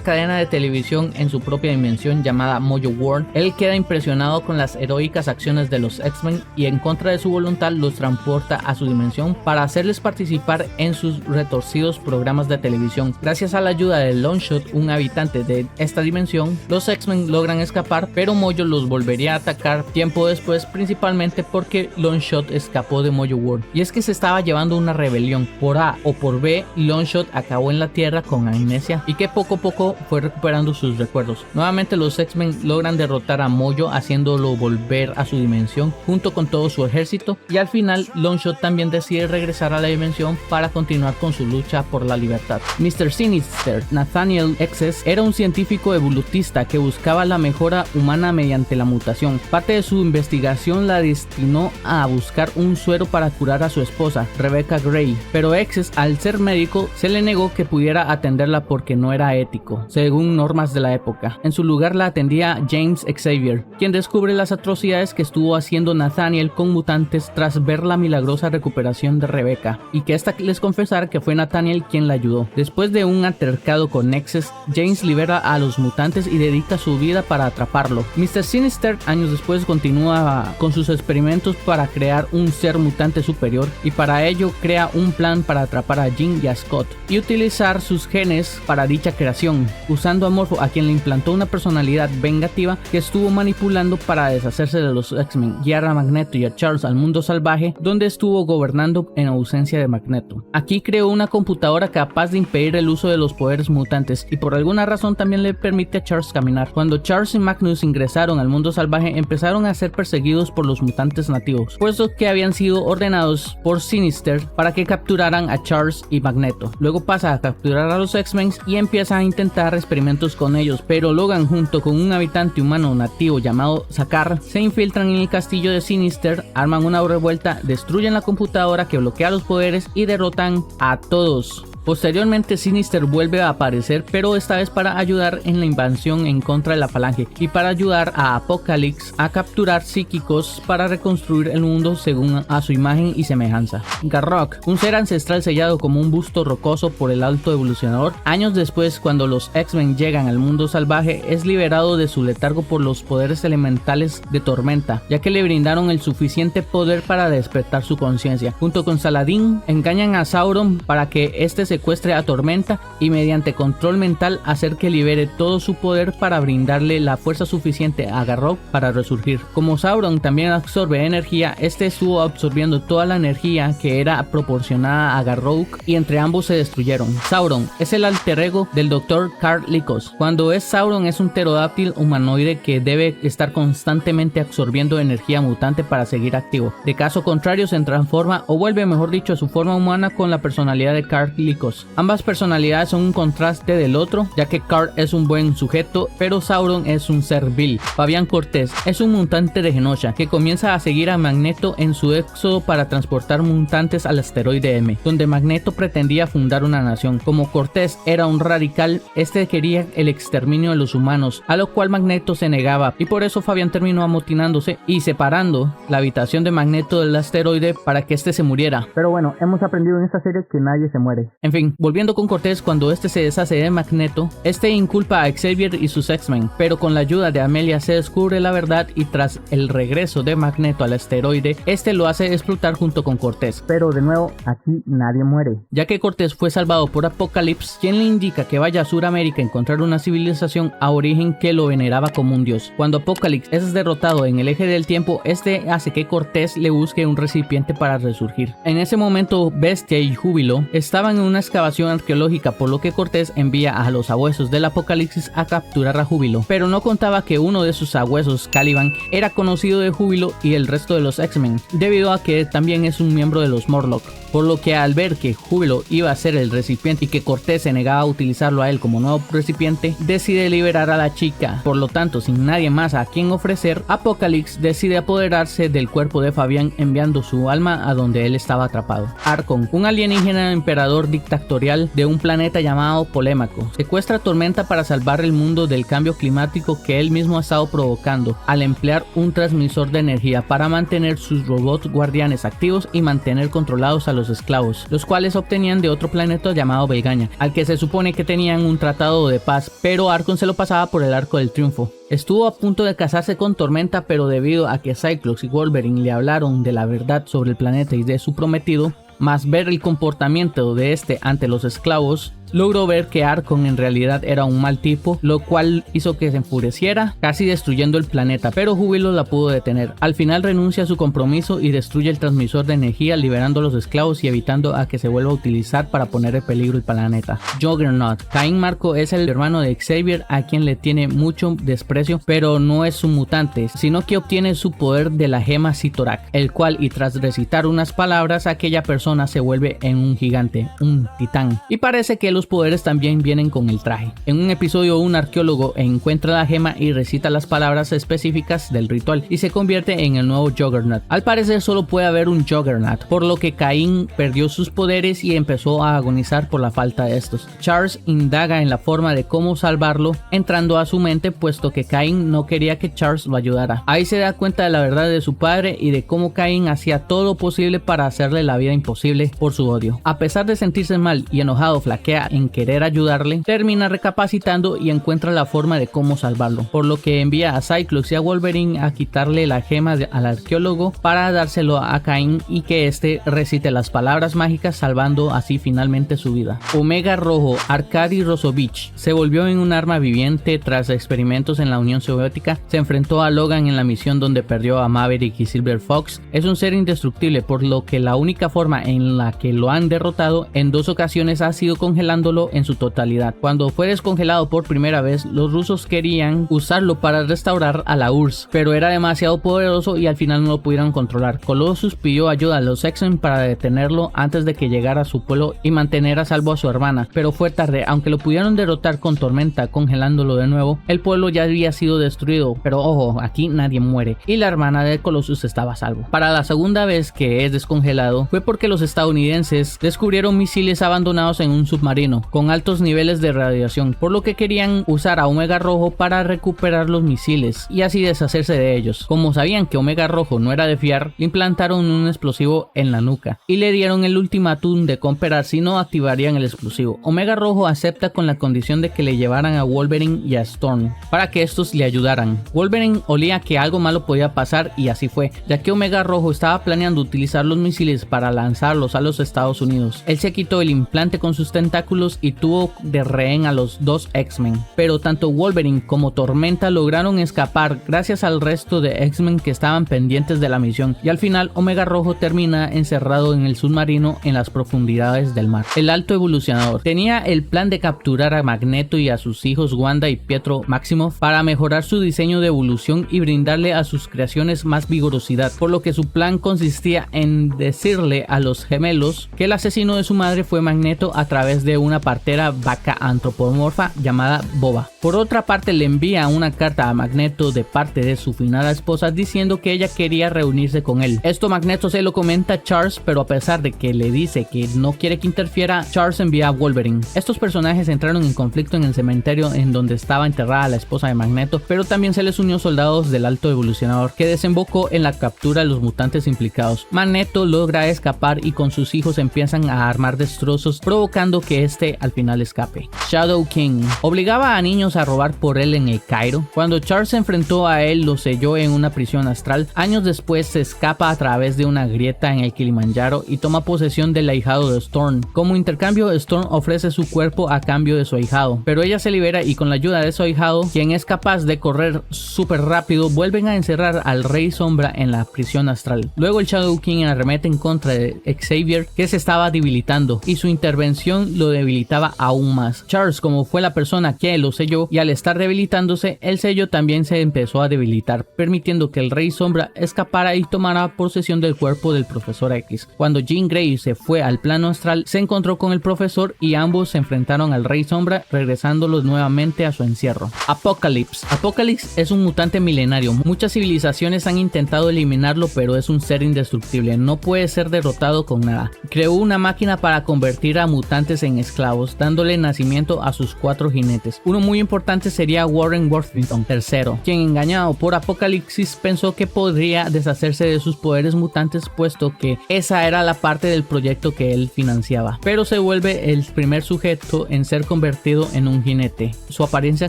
cadena de televisión en su propia dimensión llamada Mojo World. Él queda impresionado con las heroicas acciones de los X-Men y en contra de su voluntad los transporta a su dimensión para hacerles participar en sus retorcidos programas de televisión. Gracias a la ayuda de Longshot, un habitante de esta dimensión, los X-Men logran escapar, pero Mojo los volvería a atacar tiempo después, principalmente porque Longshot escapó de Mojo World. Y es que se estaba llevando una rebelión. Por A o por B, Longshot acabó en la Tierra con amnesia y que poco a poco fue recuperando sus recuerdos. Nuevamente los X-Men logran derrotar a Mojo, haciéndolo volver a su dimensión junto con todo su ejército, y al final Longshot también decide regresar a la dimensión para continuar con su lucha por la libertad. Mr. Sinister, Nathaniel Exes, era un científico evolutista que buscaba la mejora humana mediante la mutación. Parte de su investigación la destinó a buscar un suero para curar a su esposa, Rebecca Gray, pero Exes, al ser médico, se le negó que pudiera atenderla porque no era ético, según normas de la época. En su lugar la atendía James Xavier, quien descubre las atrocidades que estuvo haciendo Nathaniel con mutantes tras ver la milagrosa recuperación de Rebecca, y que esta les confesara que fue Nathaniel quien la ayudó. Después de un altercado con Exes, James libera a los mutantes y dedica su vida para atraparlo. Mr. Sinister años después continúa con sus experimentos para crear un ser mutante superior, y para ello crea un plan para atrapar a Jean y a Scott y utilizar sus genes para dicha creación, usando a Morpho, a quien le implantó una personalidad vengativa que estuvo manipulando para deshacerse de los X-Men, guiar a Magneto y a Charles al mundo salvaje, donde estuvo gobernando en ausencia de Magneto. Aquí creó una computadora capaz de impedir el uso de los poderes mutantes, y por alguna razón también le permite a Charles caminar. Cuando Charles y Magnus ingresaron al mundo salvaje, empezaron a ser perseguidos por los mutantes nativos, puesto que habían sido ordenados por Sinister para que capturaran a Charles y Magneto. Luego pasa a capturar a los X-Men y empieza a intentar experimentos con ellos, pero Logan, junto con un habitante humano nativo llamado Sakaar, se infiltran en el castillo de Sinister, arman una revuelta, destruyen la computadora que bloquea los poderes y derrotan a todos. Posteriormente Sinister vuelve a aparecer, pero esta vez para ayudar en la invasión en contra de la Falange y para ayudar a Apocalypse a capturar psíquicos para reconstruir el mundo según a su imagen y semejanza. Garrock, un ser ancestral sellado como un busto rocoso por el alto evolucionador, años después, cuando los X-Men llegan al mundo salvaje, es liberado de su letargo por los poderes elementales de Tormenta, ya que le brindaron el suficiente poder para despertar su conciencia. Junto con Saladin, engañan a Sauron para que este se secuestre a Tormenta y mediante control mental hacer que libere todo su poder para brindarle la fuerza suficiente a Garrok para resurgir. Como Sauron también absorbe energía, este estuvo absorbiendo toda la energía que era proporcionada a Garrok y entre ambos se destruyeron. Sauron es el alter ego del Dr. Karl Likos. Cuando es Sauron es un pterodáctil humanoide que debe estar constantemente absorbiendo energía mutante para seguir activo. De caso contrario se transforma o vuelve, mejor dicho, a su forma humana con la personalidad de Karl Likos. Ambas personalidades son un contraste del otro, ya que Karl es un buen sujeto, pero Sauron es un ser vil. Fabián Cortés es un mutante de Genosha que comienza a seguir a Magneto en su éxodo para transportar mutantes al asteroide M, donde Magneto pretendía fundar una nación. Como Cortés era un radical, este quería el exterminio de los humanos, a lo cual Magneto se negaba, y por eso Fabián terminó amotinándose y separando la habitación de Magneto del asteroide para que este se muriera. Pero bueno, hemos aprendido en esta serie que nadie se muere. En fin, volviendo con Cortés, cuando este se deshace de Magneto, este inculpa a Xavier y sus X-Men, pero con la ayuda de Amelia se descubre la verdad y tras el regreso de Magneto al asteroide, este lo hace explotar junto con Cortés. Pero de nuevo, aquí nadie muere, ya que Cortés fue salvado por Apocalipsis, quien le indica que vaya a Sudamérica a encontrar una civilización aborigen que lo veneraba como un dios. Cuando Apocalipsis es derrotado en el eje del tiempo, este hace que Cortés le busque un recipiente para resurgir. En ese momento, Bestia y Júbilo estaban en una excavación arqueológica, por lo que Cortés envía a los sabuesos del Apocalipsis a capturar a Júbilo, pero no contaba que uno de sus sabuesos, Caliban, era conocido de Júbilo y el resto de los X-Men, debido a que también es un miembro de los Morlock, por lo que al ver que Júbilo iba a ser el recipiente y que Cortés se negaba a utilizarlo a él como nuevo recipiente, decide liberar a la chica. Por lo tanto, sin nadie más a quien ofrecer, Apocalipsis decide apoderarse del cuerpo de Fabián, enviando su alma a donde él estaba atrapado. Arcon, un alienígena emperador dictatorial de un planeta llamado Polémaco, secuestra a Tormenta para salvar el mundo del cambio climático que él mismo ha estado provocando, al emplear un transmisor de energía para mantener sus robots guardianes activos y mantener controlados a los esclavos, los cuales obtenían de otro planeta llamado Belgaña, al que se supone que tenían un tratado de paz, pero Arcon se lo pasaba por el arco del triunfo. Estuvo a punto de casarse con Tormenta, pero debido a que Cyclops y Wolverine le hablaron de la verdad sobre el planeta y de su prometido, más ver el comportamiento de este ante los esclavos, logró ver que Arcon en realidad era un mal tipo, lo cual hizo que se enfureciera, casi destruyendo el planeta, pero Júbilo la pudo detener. Al final renuncia a su compromiso y destruye el transmisor de energía, liberando a los esclavos y evitando a que se vuelva a utilizar para poner en peligro el planeta. Juggernaut. Caín Marco es el hermano de Xavier, a quien le tiene mucho desprecio, pero no es un mutante, sino que obtiene su poder de la gema Sitorak, el cual, y tras recitar unas palabras, aquella persona se vuelve en un gigante, un titán, y parece que los poderes también vienen con el traje. En un episodio, un arqueólogo encuentra la gema y recita las palabras específicas del ritual y se convierte en el nuevo Juggernaut. Al parecer solo puede haber un Juggernaut, por lo que Caín perdió sus poderes y empezó a agonizar por la falta de estos. Charles indaga en la forma de cómo salvarlo, entrando a su mente, puesto que Caín no quería que Charles lo ayudara. Ahí se da cuenta de la verdad de su padre y de cómo Caín hacía todo lo posible para hacerle la vida imposible por su odio. A pesar de sentirse mal y enojado, flaquea en querer ayudarle, termina recapacitando y encuentra la forma de cómo salvarlo, por lo que envía a Cyclops y a Wolverine a quitarle la gema al arqueólogo para dárselo a Caín y que este recite las palabras mágicas, salvando así finalmente su vida. Omega Rojo. Arkady Rosovich se volvió en un arma viviente tras experimentos en la Unión Soviética. Se enfrentó a Logan en la misión donde perdió a Maverick y Silver Fox. Es un ser indestructible, por lo que la única forma en la que lo han derrotado en 2 ocasiones ha sido congelándolo en su totalidad. Cuando fue descongelado por primera vez, los rusos querían usarlo para restaurar a la URSS, pero era demasiado poderoso y al final no lo pudieron controlar. Colossus pidió ayuda a los X-Men para detenerlo antes de que llegara a su pueblo y mantener a salvo a su hermana, pero fue tarde. Aunque lo pudieron derrotar con Tormenta congelándolo de nuevo, el pueblo ya había sido destruido, pero ojo, aquí nadie muere y la hermana de Colossus estaba a salvo. Para la segunda vez que es descongelado fue porque los estadounidenses descubrieron misiles abandonados en un submarino submarino con altos niveles de radiación, por lo que querían usar a Omega Rojo para recuperar los misiles y así deshacerse de ellos. Como sabían que Omega Rojo no era de fiar, le implantaron un explosivo en la nuca y le dieron el ultimátum de cooperar si no activarían el explosivo. Omega Rojo acepta con la condición de que le llevaran a Wolverine y a Storm para que estos le ayudaran. Wolverine olía que algo malo podía pasar y así fue, ya que Omega Rojo estaba planeando utilizar los misiles para lanzarlos a los Estados Unidos. Él se quitó el implante con sus tentáculos y tuvo de rehén a los dos X-Men, pero tanto Wolverine como Tormenta lograron escapar gracias al resto de X-Men que estaban pendientes de la misión, y al final Omega Rojo termina encerrado en el submarino en las profundidades del mar. El Alto Evolucionador tenía el plan de capturar a Magneto y a sus hijos Wanda y Pietro Maximoff para mejorar su diseño de evolución y brindarle a sus creaciones más vigorosidad, por lo que su plan consistía en decirle a los gemelos que el asesino de su madre fue Magneto a través de una partera vaca antropomorfa llamada Boba. Por otra parte, le envía una carta a Magneto de parte de su finada esposa diciendo que ella quería reunirse con él. Esto Magneto se lo comenta a Charles, pero a pesar de que le dice que no quiere que interfiera, Charles envía a Wolverine. Estos personajes entraron en conflicto en el cementerio en donde estaba enterrada la esposa de Magneto, pero también se les unió soldados del Alto Evolucionador, que desembocó en la captura de los mutantes implicados. Magneto logra escapar y con sus hijos empiezan a armar destrozos, provocando que este al final escape. Shadow King obligaba a niños a robar por él en el Cairo. Cuando Charles se enfrentó a él, lo selló en una prisión astral. Años después se escapa a través de una grieta en el Kilimanjaro y toma posesión del ahijado de Storm. Como intercambio, Storm ofrece su cuerpo a cambio de su ahijado, pero ella se libera y con la ayuda de su ahijado, quien es capaz de correr súper rápido, vuelven a encerrar al Rey Sombra en la prisión astral. Luego el Shadow King arremete en contra de Xavier, que se estaba debilitando, y su intervención lo debilitaba aún más. Charles, como fue la persona que lo selló, y al estar debilitándose, el sello también se empezó a debilitar, permitiendo que el Rey Sombra escapara y tomara posesión del cuerpo del Profesor X. Cuando Jean Grey se fue al plano astral, se encontró con el profesor y ambos se enfrentaron al Rey Sombra, regresándolos nuevamente a su encierro. Apocalypse. Apocalypse es un mutante milenario. Muchas civilizaciones han intentado eliminarlo, pero es un ser indestructible, no puede ser derrotado con nada. Creó una máquina para convertir a mutantes en esclavos, dándole nacimiento a sus 4 jinetes. Uno muy importante sería Warren Worthington III, quien engañado por Apocalipsis pensó que podría deshacerse de sus poderes mutantes, puesto que esa era la parte del proyecto que él financiaba, pero se vuelve el primer sujeto en ser convertido en un jinete. Su apariencia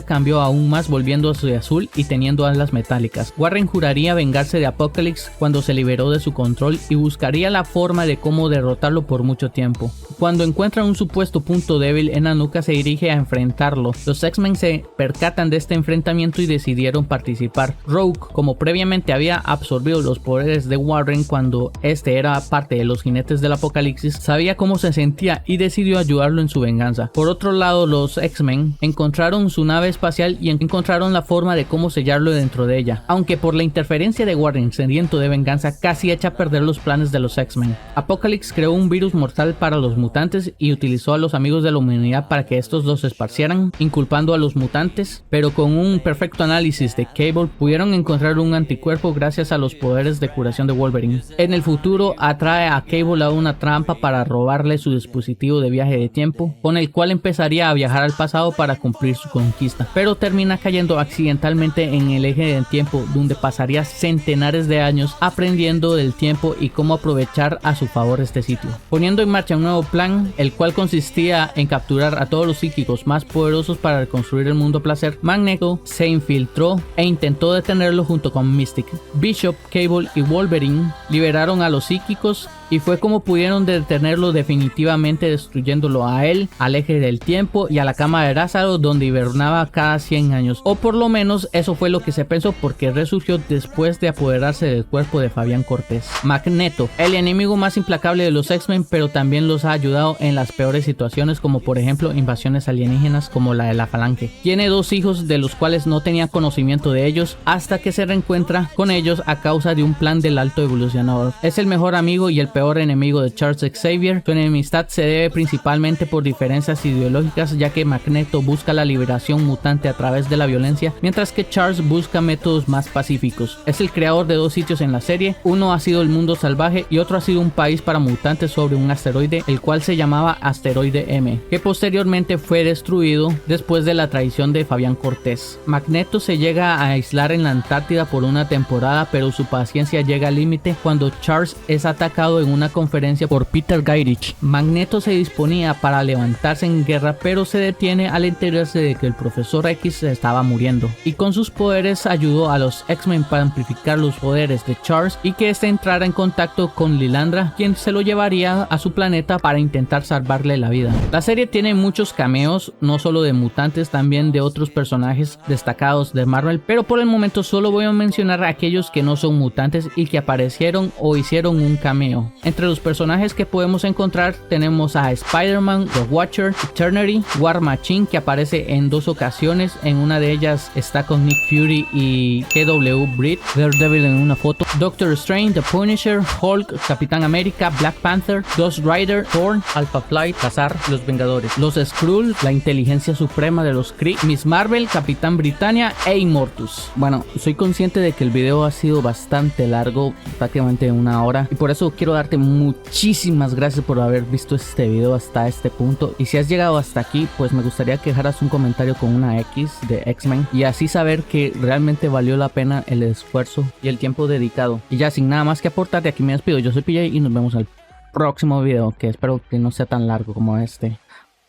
cambió aún más, volviéndose azul y teniendo alas metálicas. Warren juraría vengarse de Apocalypse cuando se liberó de su control y buscaría la forma de cómo derrotarlo por mucho tiempo. Cuando encuentran un supuesto punto débil en la nuca, se dirige a enfrentarlo. Los X-Men se percatan de este enfrentamiento y decidieron participar. Rogue, como previamente había absorbido los poderes de Warren cuando este era parte de los jinetes del Apocalipsis, sabía cómo se sentía y decidió ayudarlo en su venganza. Por otro lado, los X-Men encontraron su nave espacial y encontraron la forma de cómo sellarlo dentro de ella, aunque por la interferencia de Warren sediento de venganza casi echa a perder los planes de los X-Men. Apocalypse creó un virus mortal para los mutantes y utilizó a los amigos de la humanidad para que estos los esparcieran, inculpando a los mutantes, pero con un perfecto análisis de Cable pudieron encontrar un anticuerpo gracias a los poderes de curación de Wolverine. En el futuro atrae a Cable a una trampa para robarle su dispositivo de viaje de tiempo, con el cual empezaría a viajar al pasado para cumplir su conquista, pero termina cayendo accidentalmente en el eje del tiempo, donde pasaría centenares de años aprendiendo del tiempo y cómo aprovechar a su favor este sitio, poniendo en marcha un nuevo plan, el cual consistía en capturar a todos los psíquicos más poderosos para reconstruir el mundo placer. Magneto se infiltró e intentó detenerlo junto con Mystic. Bishop, Cable y Wolverine liberaron a los psíquicos y fue como pudieron detenerlo definitivamente, destruyéndolo a él, al eje del tiempo y a la cama de Lázaro, donde hibernaba cada 100 años, o por lo menos eso fue lo que se pensó, porque resurgió después de apoderarse del cuerpo de Fabián Cortés. Magneto, el enemigo más implacable de los X-Men, pero también los ha ayudado en las peores situaciones, como por ejemplo invasiones alienígenas como la de la Falange. Tiene 2 hijos de los cuales no tenía conocimiento de ellos hasta que se reencuentra con ellos a causa de un plan del Alto Evolucionador. Es el mejor amigo y el peor peor enemigo de Charles Xavier. Su enemistad se debe principalmente por diferencias ideológicas, ya que Magneto busca la liberación mutante a través de la violencia, mientras que Charles busca métodos más pacíficos. Es el creador de dos sitios en la serie, uno ha sido el mundo salvaje y otro ha sido un país para mutantes sobre un asteroide, el cual se llamaba Asteroide M, que posteriormente fue destruido después de la traición de Fabián Cortés. Magneto se llega a aislar en la Antártida por una temporada, pero su paciencia llega al límite cuando Charles es atacado en una conferencia por Peter Gairich. Magneto se disponía para levantarse en guerra, pero se detiene al enterarse de que el Profesor X se estaba muriendo, y con sus poderes ayudó a los X-Men para amplificar los poderes de Charles y que éste entrara en contacto con Lilandra, quien se lo llevaría a su planeta para intentar salvarle la vida. La serie tiene muchos cameos, no solo de mutantes, también de otros personajes destacados de Marvel, pero por el momento solo voy a mencionar a aquellos que no son mutantes y que aparecieron o hicieron un cameo. Entre los personajes que podemos encontrar tenemos a Spider-Man, The Watcher, Eternity, War Machine, que aparece en dos ocasiones, en una de ellas está con Nick Fury y KW Britt, Daredevil en una foto, Doctor Strange, The Punisher, Hulk, Capitán América, Black Panther, Ghost Rider, Thor, Alpha Flight, Khazar, Los Vengadores, los Skrull, la inteligencia suprema de los Kree, Miss Marvel, Capitán Britannia e Immortus. Bueno, soy consciente de que el video ha sido bastante largo, prácticamente una hora, y por eso quiero darte muchísimas gracias por haber visto este video hasta este punto, y si has llegado hasta aquí, pues me gustaría que dejaras un comentario con una X de X-Men y así saber que realmente valió la pena el esfuerzo y el tiempo dedicado. Y ya sin nada más que aportar, de aquí me despido. Yo soy PJ y nos vemos al próximo video, que espero que no sea tan largo como este.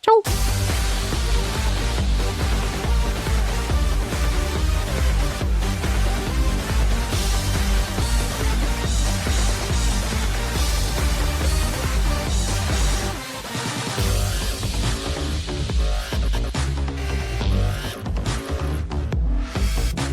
Chau.